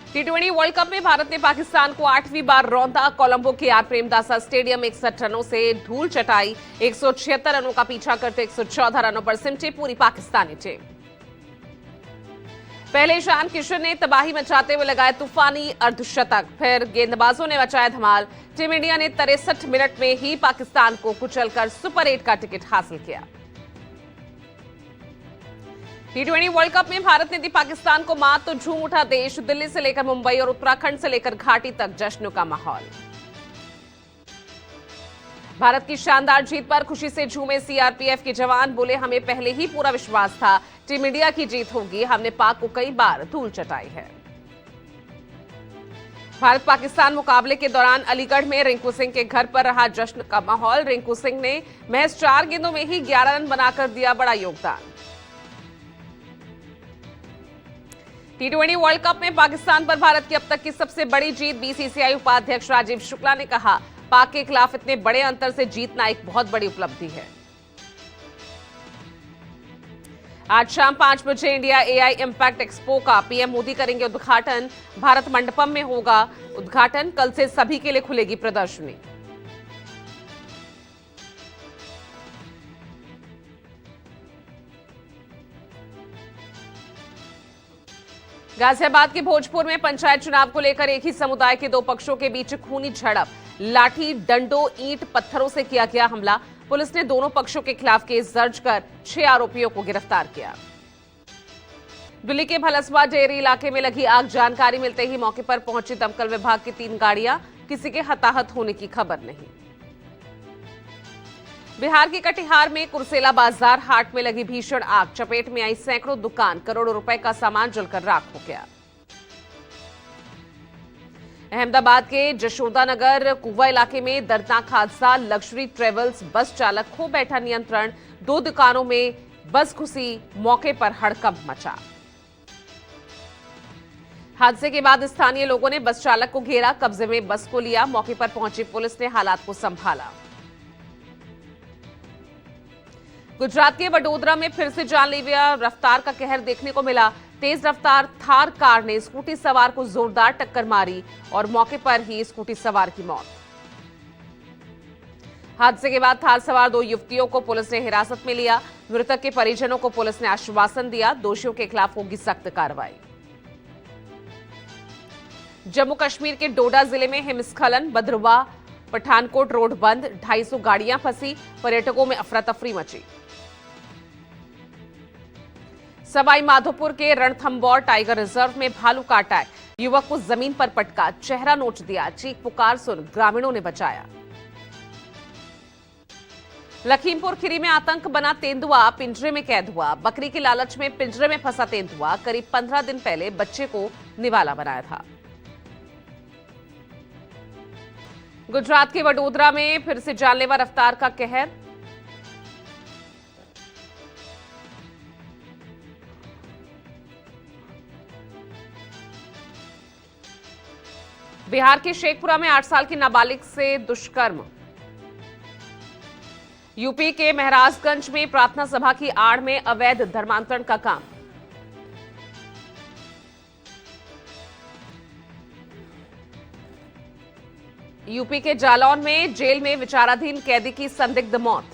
टी20 world cup में भारत ने पाकिस्तान को 8वीं बार रौंदा। कोलंबो के आर प्रेमदासा स्टेडियम 61 रनों से धूल चटाई। 176 रनों का पीछा करते 114 रनों पर सिमटी पूरी पाकिस्तानी टीम। पहले ईशान किशन ने तबाही मचाते हुए लगाए तूफानी अर्धशतक, फिर गेंदबाजों ने मचाया धमाल। टीम इंडिया ने 63 मिनट में ही पाकिस्तान को कुचलकर सुपर 8 का टिकट हासिल किया। टी20 वर्ल्ड कप में भारत ने दी पाकिस्तान को मात तो झूम उठा देश। दिल्ली से लेकर मुंबई और उत्तराखंड से लेकर घाटी तक जश्न का माहौल। भारत की शानदार जीत पर खुशी से झूमे सीआरपीएफ के जवान, बोले हमें पहले ही पूरा विश्वास था टीम इंडिया की जीत होगी। हमने पाक को कई बार धूल चटाई है। भारत पाकिस्तान मुकाबले के दौरान अलीगढ़ में रिंकू सिंह के घर पर रहा जश्न का माहौल। रिंकू सिंह ने महज 4 गेंदों में ही 11 रन बनाकर दिया बड़ा योगदान। टी20 वर्ल्ड कप में पाकिस्तान पर भारत की अब तक की सबसे बड़ी जीत। बीसीसीआई उपाध्यक्ष राजीव शुक्ला ने कहा, पाक के खिलाफ इतने बड़े अंतर से जीतना एक बहुत बड़ी उपलब्धि है। आज शाम 5 बजे इंडिया एआई इंपैक्ट एक्सपो का पीएम मोदी करेंगे उद्घाटन। भारत मंडपम में होगा उद्घाटन। कल से सभी के लिए खुलेगी प्रदर्शनी। गाजियाबाद के भोजपुर में पंचायत चुनाव को लेकर एक ही समुदाय के 2 पक्षों के बीच खूनी झड़प। लाठी, डंडों, ईंट, पत्थरों से किया गया हमला। पुलिस ने दोनों पक्षों के खिलाफ केस दर्ज कर 6 आरोपियों को गिरफ्तार किया। दिल्ली के भलसवा डेयरी इलाके में लगी आग, जानकारी मिलते ही मौके पर पहुंची दमकल विभाग की 3 गाड़ियां। किसी के हताहत होने की खबर नहीं। बिहार के कटिहार में कुर्सेला बाजार हाट में लगी भीषण आग, चपेट में आई सैकड़ों दुकान, करोड़ों रुपए का सामान जलकर राख हो गया। अहमदाबाद के जशोदानगर कुवा इलाके में दर्दनाक हादसा, लग्जरी ट्रेवल्स बस चालक खो बैठा नियंत्रण। 2 दुकानों में बस घुसी, मौके पर हड़कंप मचा। हादसे के बाद स्थानीय लोगों ने बस चालक को घेरा, कब्जे में बस को लिया। मौके पर पहुंची पुलिस ने हालात को संभाला। गुजरात के वडोदरा में फिर से जानलेवा रफ्तार का कहर देखने को मिला। तेज रफ्तार थार कार ने स्कूटी सवार को जोरदार टक्कर मारी और मौके पर ही स्कूटी सवार की मौत। हादसे के बाद थार सवार 2 युवतियों को पुलिस ने हिरासत में लिया। मृतक के परिजनों को पुलिस ने आश्वासन दिया, दोषियों के खिलाफ होगी सख्त कार्रवाई। जम्मू कश्मीर के डोडा जिले में हिमस्खलन, बदरुआ पठानकोट रोड बंद, 250 गाड़ियां फंसी, पर्यटकों में अफरा तफरी मची। सवाई माधोपुर के रणथंबौर टाइगर रिजर्व में भालू का अटैक, युवक को जमीन पर पटका, चेहरा नोच दिया, चीख पुकार सुन ग्रामीणों ने बचाया। लखीमपुर खीरी में आतंक बना तेंदुआ पिंजरे में कैद हुआ। बकरी की लालच में पिंजरे में फंसा तेंदुआ करीब 15 दिन पहले बच्चे को निवाला बनाया था। गुजरात के वडोदरा में फिर से जानलेवा रफ्तार का कहर। बिहार के शेखपुरा में 8 साल की नाबालिग से दुष्कर्म। यूपी के महराजगंज में प्रार्थना सभा की आड़ में अवैध धर्मांतरण का काम। यूपी के जालौन में जेल में विचाराधीन कैदी की संदिग्ध मौत।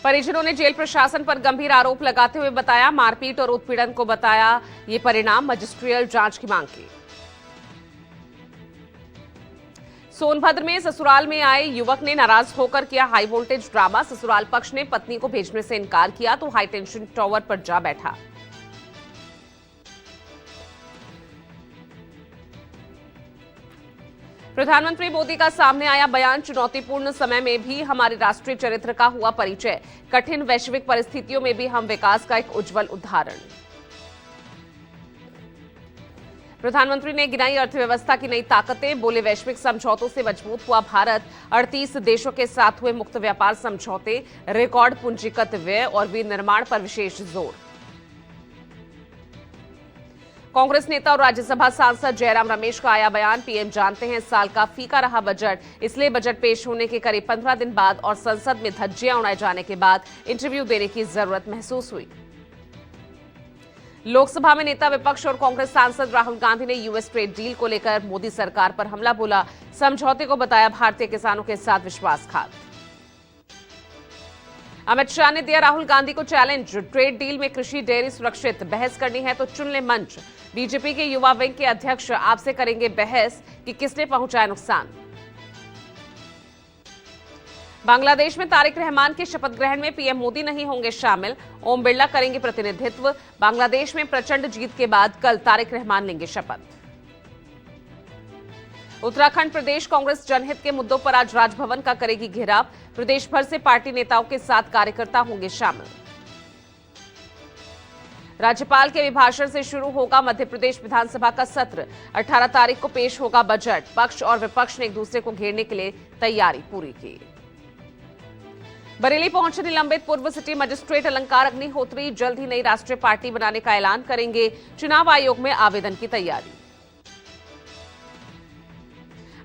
परिजनों ने जेल प्रशासन पर गंभीर आरोप लगाते हुए बताया, मारपीट और उत्पीड़न को बताया ये परिणाम, मजिस्ट्रियल जांच की मांग की। सोनभद्र में ससुराल में आए युवक ने नाराज होकर किया हाई वोल्टेज ड्रामा। ससुराल पक्ष ने पत्नी को भेजने से इनकार किया तो हाई टेंशन टावर पर जा बैठा। प्रधानमंत्री मोदी का सामने आया बयान, चुनौतीपूर्ण समय में भी हमारे राष्ट्रीय चरित्र का हुआ परिचय। कठिन वैश्विक परिस्थितियों में भी हम विकास का एक उज्जवल उदाहरण। प्रधानमंत्री ने गिनाई अर्थव्यवस्था की नई ताकतें, बोले वैश्विक समझौतों से मजबूत हुआ भारत। 38 देशों के साथ हुए मुक्त व्यापार समझौते, रिकॉर्ड पूंजीगत व्यय और विनिर्माण पर विशेष जोर। कांग्रेस नेता और राज्यसभा सांसद जयराम रमेश का आया बयान, पीएम जानते हैं इस साल का फीका रहा बजट, इसलिए बजट पेश होने के करीब 15 दिन बाद और संसद में धज्जियां उड़ाए जाने के बाद इंटरव्यू देने की जरूरत महसूस हुई। लोकसभा में नेता विपक्ष और कांग्रेस सांसद राहुल गांधी ने यूएस ट्रेड डील को लेकर मोदी सरकार पर हमला बोला। समझौते को बताया भारतीय किसानों के साथ विश्वासघात। अमित शाह ने दिया राहुल गांधी को चैलेंज, ट्रेड डील में कृषि डेयरी सुरक्षित, बहस करनी है तो चुन ले मंच। बीजेपी के युवा विंग के अध्यक्ष आपसे करेंगे बहस कि किसने पहुंचाया नुकसान। बांग्लादेश में तारिक रहमान के शपथ ग्रहण में पीएम मोदी नहीं होंगे शामिल, ओम बिरला करेंगे प्रतिनिधित्व। बांग्लादेश में प्रचंड जीत के बाद कल तारिक रहमान लेंगे शपथ। उत्तराखंड प्रदेश कांग्रेस जनहित के मुद्दों पर आज राजभवन का करेगी घेराव। प्रदेश भर से पार्टी नेताओं के साथ कार्यकर्ता होंगे शामिल। राज्यपाल के अभिभाषण से शुरू होगा मध्य प्रदेश विधानसभा का सत्र। 18 तारीख को पेश होगा बजट। पक्ष और विपक्ष ने एक दूसरे को घेरने के लिए तैयारी पूरी की। बरेली पहुंचे निलंबित पूर्व सिटी मजिस्ट्रेट अलंकार अग्निहोत्री जल्द ही नई राष्ट्रीय पार्टी बनाने का ऐलान करेंगे। चुनाव आयोग में आवेदन की तैयारी।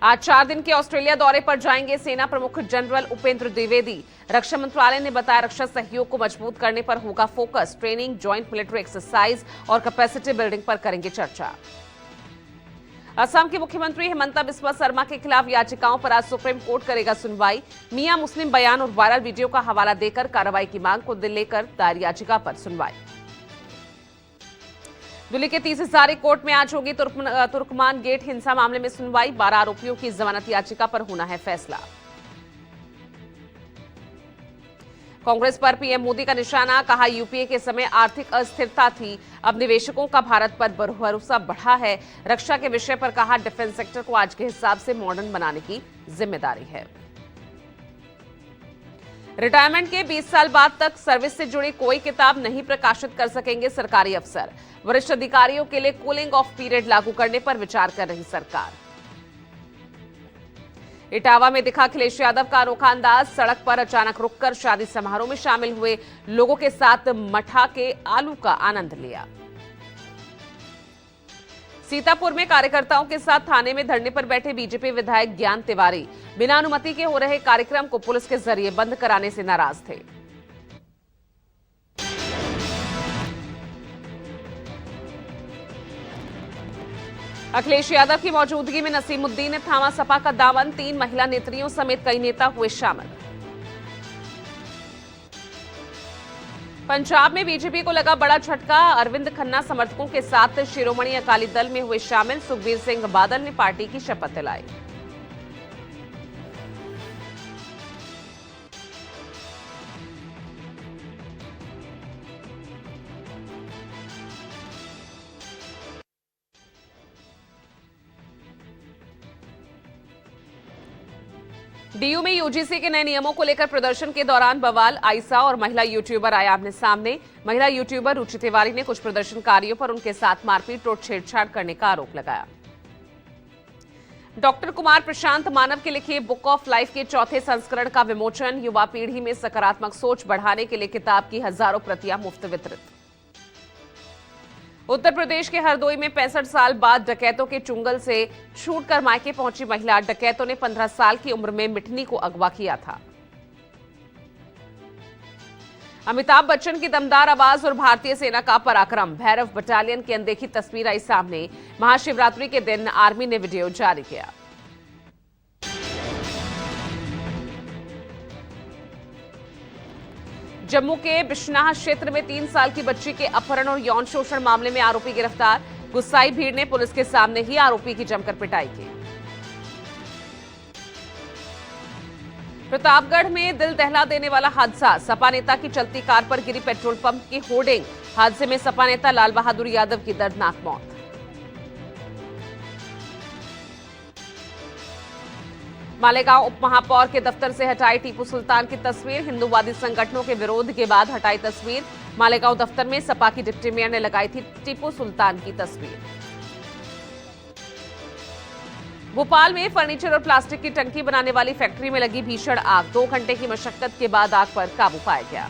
आज 4 दिन के ऑस्ट्रेलिया दौरे पर जाएंगे सेना प्रमुख जनरल उपेंद्र द्विवेदी। रक्षा मंत्रालय ने बताया रक्षा सहयोग को मजबूत करने पर होगा focus. Training, joint military exercise और कैपेसिटी बिल्डिंग पर करेंगे चर्चा। असम के मुख्यमंत्री हिमंता बिस्वा शर्मा के खिलाफ याचिकाओं पर आज सुप्रीम कोर्ट करेगा सुनवाई। मियां मुस्लिम बयान और वायरल वीडियो का हवाला देकर कार्रवाई की मांग को लेकर दायर याचिका पर सुनवाई। दिल्ली के 30 हजारी कोर्ट में आज होगी तुर्कमान गेट हिंसा मामले में सुनवाई। 12 आरोपियों की जमानत याचिका पर होना है फैसला। कांग्रेस पर पीएम मोदी का निशाना, कहा यूपीए के समय आर्थिक अस्थिरता थी, अब निवेशकों का भारत पर भरोसा बढ़ा है। रक्षा के विषय पर कहा डिफेंस सेक्टर को आज के हिसाब से मॉडर्न बनाने की जिम्मेदारी है। रिटायरमेंट के 20 साल बाद तक सर्विस से जुड़ी कोई किताब नहीं प्रकाशित कर सकेंगे सरकारी अफसर। वरिष्ठ अधिकारियों के लिए कूलिंग ऑफ पीरियड लागू करने पर विचार कर रही सरकार। इटावा में दिखा अखिलेश यादव का अनोखा अंदाज, सड़क पर अचानक रुककर शादी समारोह में शामिल हुए लोगों के साथ मठा के आलू का आनंद लिया। सीतापुर में कार्यकर्ताओं के साथ थाने में धरने पर बैठे बीजेपी विधायक ज्ञान तिवारी बिना अनुमति के हो रहे कार्यक्रम को पुलिस के जरिए बंद कराने से नाराज थे। अखिलेश यादव की मौजूदगी में नसीमुद्दीन ने थामा सपा का दामन। 3 महिला नेत्रियों समेत कई नेता हुए शामिल। पंजाब में बीजेपी को लगा बड़ा झटका, अरविंद खन्ना समर्थकों के साथ शिरोमणि अकाली दल में हुए शामिल। सुखबीर सिंह बादल ने पार्टी की शपथ दिलाई। डीयू में यूजीसी के नए नियमों को लेकर प्रदर्शन के दौरान बवाल। आयशा और महिला यूट्यूबर आए आमने सामने। महिला यूट्यूबर रुचि तिवारी ने कुछ प्रदर्शनकारियों पर उनके साथ मारपीट और छेड़छाड़ करने का आरोप लगाया। डॉक्टर कुमार प्रशांत मानव के लिखे बुक ऑफ लाइफ के चौथे संस्करण का विमोचन। युवा पीढ़ी में सकारात्मक सोच बढ़ाने के लिए किताब की हजारों प्रतियां मुफ्त वितरित। उत्तर प्रदेश के हरदोई में 65 साल बाद डकैतों के चुंगल से छूटकर मायके पहुंची महिला। डकैतों ने 15 साल की उम्र में मिठनी को अगवा किया था। अमिताभ बच्चन की दमदार आवाज और भारतीय सेना का पराक्रम। भैरव बटालियन की अनदेखी तस्वीर आई सामने। महाशिवरात्रि के दिन आर्मी ने वीडियो जारी किया। जम्मू के बिश्नाह क्षेत्र में 3 साल की बच्ची के अपहरण और यौन शोषण मामले में आरोपी गिरफ्तार। गुस्साई भीड़ ने पुलिस के सामने ही आरोपी की जमकर पिटाई की। प्रतापगढ़ में दिल दहला देने वाला हादसा। सपा नेता की चलती कार पर गिरी पेट्रोल पंप की होर्डिंग। हादसे में सपा नेता लाल बहादुर यादव की दर्दनाक मौत। मालेगांव उप महापौर के दफ्तर से हटाई टीपू सुल्तान की तस्वीर। हिंदूवादी संगठनों के विरोध के बाद हटाई तस्वीर। मालेगांव दफ्तर में सपा की डिप्टी मेयर ने लगाई थी टीपू सुल्तान की तस्वीर। भोपाल में फर्नीचर और प्लास्टिक की टंकी बनाने वाली फैक्ट्री में लगी भीषण आग। 2 घंटे की मशक्कत के बाद आग पर काबू पाया गया।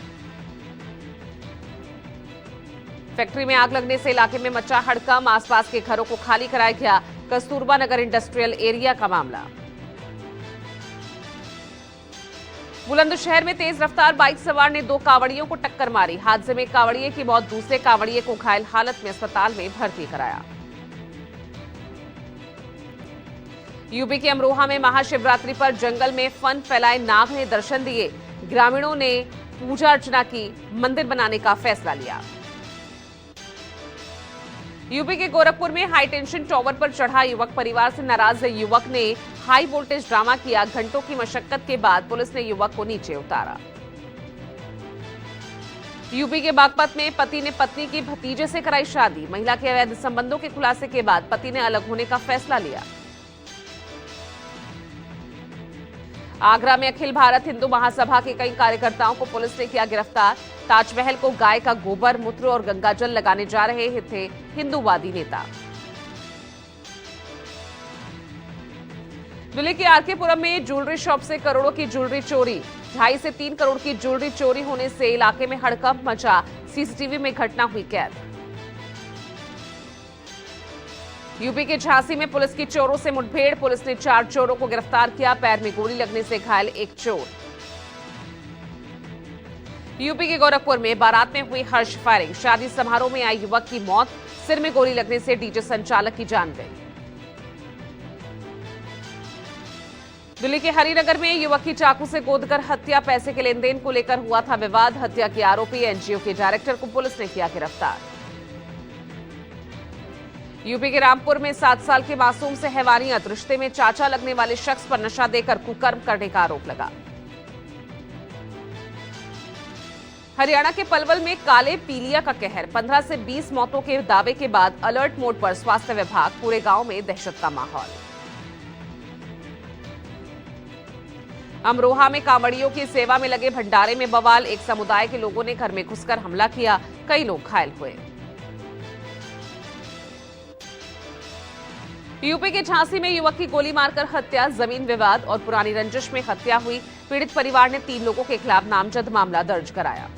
फैक्ट्री में आग लगने से इलाके में मचा हड़कंप। आसपास के घरों को खाली कराया गया। कस्तूरबा नगर इंडस्ट्रियल एरिया का मामला। बुलंदशहर में तेज रफ्तार बाइक सवार ने 2 कांवड़ियों को टक्कर मारी। हादसे में कांवड़िए की मौत, दूसरे कांवड़िए को घायल हालत में अस्पताल में भर्ती कराया। यूपी के अमरोहा में महाशिवरात्रि पर जंगल में फन फैलाए नाग ने दर्शन दिए। ग्रामीणों ने पूजा अर्चना की, मंदिर बनाने का फैसला लिया। यूपी के गोरखपुर में हाई टेंशन टावर पर चढ़ा युवक, परिवार से नाराज युवक ने हाई वोल्टेज ड्रामा किया। घंटों की मशक्कत के बाद पुलिस ने युवक को नीचे उतारा। यूपी के बागपत में पति ने पत्नी की भतीजे से कराई शादी। महिला के अवैध संबंधों के खुलासे के बाद पति ने अलग होने का फैसला लिया। आगरा में अखिल भारत हिंदू महासभा के कई कार्यकर्ताओं को पुलिस ने किया गिरफ्तार। ताजमहल को गाय का गोबर, मूत्र और गंगाजल लगाने जा रहे थे हिंदूवादी नेता। दिल्ली के आरकेपुरम में ज्वेलरी शॉप से करोड़ों की ज्वेलरी चोरी। 2.5 से 3 करोड़ की ज्वेलरी चोरी होने से इलाके में हड़कंप मचा। सीसीटीवी में घटना हुई कैद। यूपी के झांसी में पुलिस की चोरों से मुठभेड़। पुलिस ने 4 चोरों को गिरफ्तार किया। पैर में गोली लगने से घायल एक चोर। यूपी के गोरखपुर में बारात में हुई हर्ष फायरिंग। शादी समारोह में आई युवक की मौत, सिर में गोली लगने से डीजे संचालक की जान गई। दिल्ली के हरिनगर में युवक की चाकू से गोदकर हत्या। पैसे के लेन देन को लेकर हुआ था विवाद। हत्या के आरोपी एनजीओ के डायरेक्टर को पुलिस ने किया गिरफ्तार। यूपी के रामपुर में 7 साल के मासूम से हैवानियत। रिश्ते में चाचा लगने वाले शख्स पर नशा देकर कुकर्म करने का आरोप लगा। हरियाणा के पलवल में काले पीलिया का कहर। 15 से 20 मौतों के दावे के बाद अलर्ट मोड पर स्वास्थ्य विभाग। पूरे गांव में दहशत का माहौल। अमरोहा में कांवड़ियों की सेवा में लगे भंडारे में बवाल। एक समुदाय के लोगों ने घर में घुसकर हमला किया। कई लोग घायल हुए। यूपी के झांसी में युवक की गोली मारकर हत्या। जमीन विवाद और पुरानी रंजिश में हत्या हुई। पीड़ित परिवार ने 3 लोगों के खिलाफ नामजद मामला दर्ज कराया।